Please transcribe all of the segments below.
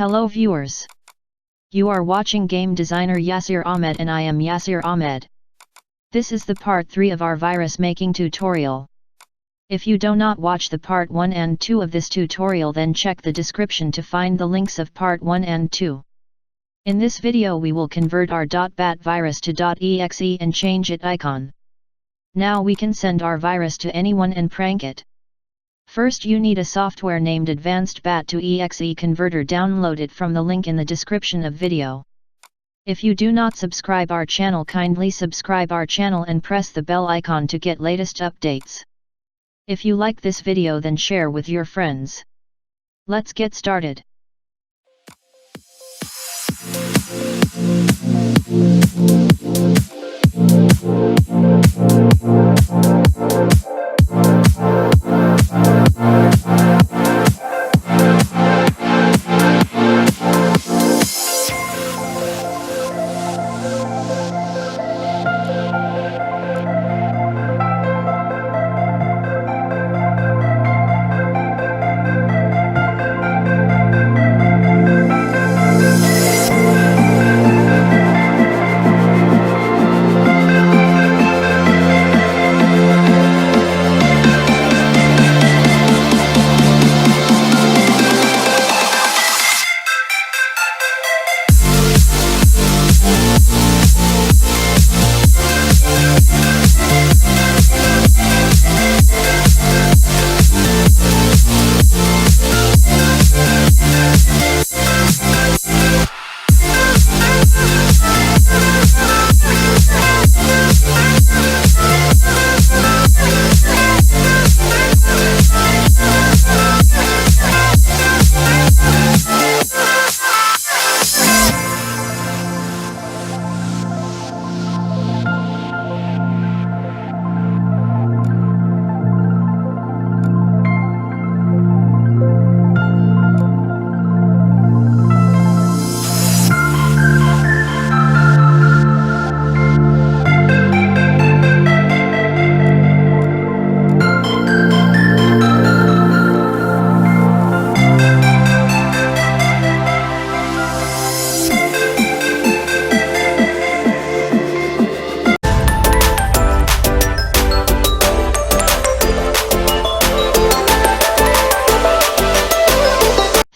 Hello viewers. You are watching Game Designer Yasir Ahmed and I am Yasir Ahmed. This is the part 3 of our virus making tutorial. If you do not watch the part 1 and 2 of this tutorial, then check the description to find the links of part 1 and 2. In this video we will convert our .bat virus to .exe and change it icon. Now we can send our virus to anyone and prank it. First you need a software named Advanced Bat to exe Converter. Download it from the link in the description of video. If you do not subscribe our channel, kindly subscribe our channel and press the bell icon to get latest updates. If you like this video, then share with your friends. Let's get started.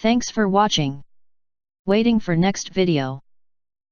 Thanks for watching. Waiting for next video.